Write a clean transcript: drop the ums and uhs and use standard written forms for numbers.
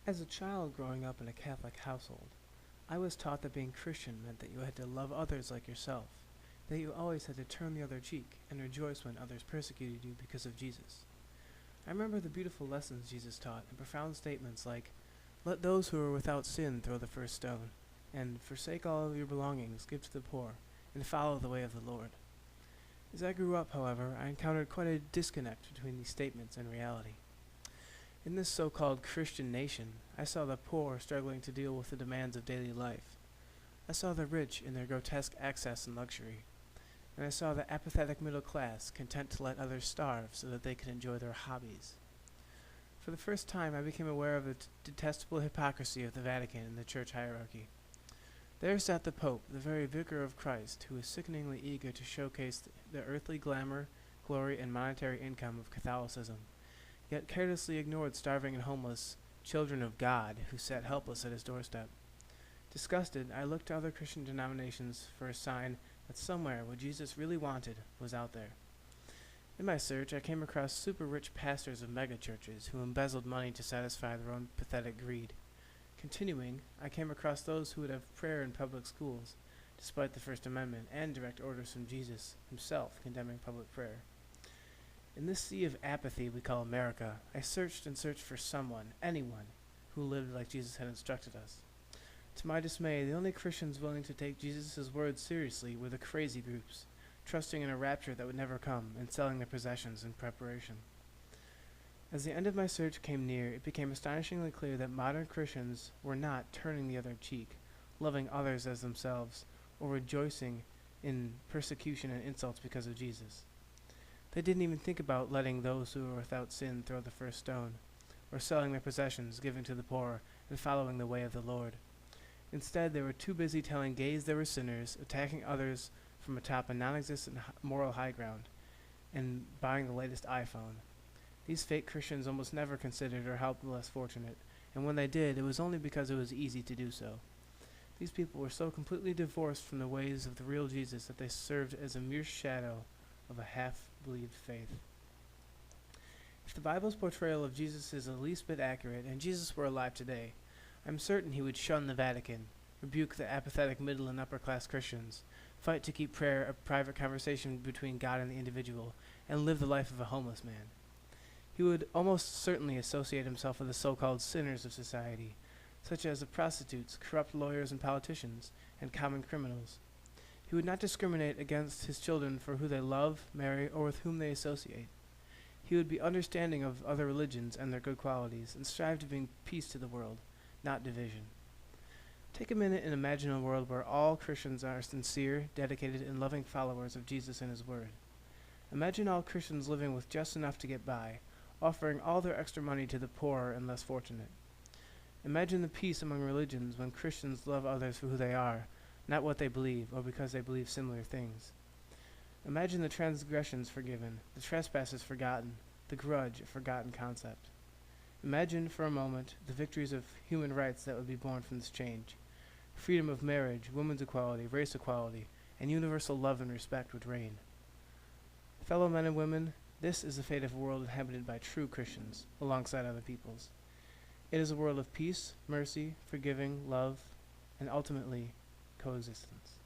As a child growing up in a Catholic household, I was taught that being Christian meant that you had to love others like yourself, that you always had to turn the other cheek and rejoice when others persecuted you because of Jesus. I remember the beautiful lessons Jesus taught and profound statements like, "Let those who are without sin throw the first stone," and "Forsake all of your belongings, give to the poor, and follow the way of the Lord." As I grew up, however, I encountered quite a disconnect between these statements and reality. In this so-called Christian nation, I saw the poor struggling to deal with the demands of daily life. I saw the rich in their grotesque access and luxury. And I saw the apathetic middle class content to let others starve so that they could enjoy their hobbies. For the first time, I became aware of the detestable hypocrisy of the Vatican and the church hierarchy. There sat the Pope, the very vicar of Christ, who was sickeningly eager to showcase the earthly glamour, glory, and monetary income of Catholicism, yet carelessly ignored starving and homeless children of God who sat helpless at his doorstep. Disgusted, I looked to other Christian denominations for a sign that somewhere what Jesus really wanted was out there. In my search, I came across super-rich pastors of megachurches who embezzled money to satisfy their own pathetic greed. Continuing, I came across those who would have prayer in public schools, despite the First Amendment and direct orders from Jesus himself condemning public prayer. In this sea of apathy we call America, I searched and searched for someone, anyone, who lived like Jesus had instructed us. To my dismay, the only Christians willing to take Jesus' words seriously were the crazy groups, trusting in a rapture that would never come and selling their possessions in preparation. As the end of my search came near, it became astonishingly clear that modern Christians were not turning the other cheek, loving others as themselves, or rejoicing in persecution and insults because of Jesus. They didn't even think about letting those who were without sin throw the first stone, or selling their possessions, giving to the poor, and following the way of the Lord. Instead, they were too busy telling gays they were sinners, attacking others from atop a non-existent moral high ground, and buying the latest iPhone. These fake Christians almost never considered or helped the less fortunate, and when they did, it was only because it was easy to do so. These people were so completely divorced from the ways of the real Jesus that they served as a mere shadow of a half-believed faith. If the Bible's portrayal of Jesus is the least bit accurate, and Jesus were alive today, I'm certain he would shun the Vatican, rebuke the apathetic middle and upper-class Christians, fight to keep prayer a private conversation between God and the individual, and live the life of a homeless man. He would almost certainly associate himself with the so-called sinners of society, such as the prostitutes, corrupt lawyers and politicians, and common criminals. He would not discriminate against his children for who they love, marry, or with whom they associate. He would be understanding of other religions and their good qualities, and strive to bring peace to the world, not division. Take a minute and imagine a world where all Christians are sincere, dedicated, and loving followers of Jesus and his word. Imagine all Christians living with just enough to get by, offering all their extra money to the poor and less fortunate. Imagine the peace among religions when Christians love others for who they are, not what they believe, or because they believe similar things. Imagine the transgressions forgiven, the trespasses forgotten, the grudge a forgotten concept. Imagine, for a moment, the victories of human rights that would be born from this change. Freedom of marriage, women's equality, race equality, and universal love and respect would reign. Fellow men and women, this is the fate of a world inhabited by true Christians, alongside other peoples. It is a world of peace, mercy, forgiving, love, and ultimately, coexistence.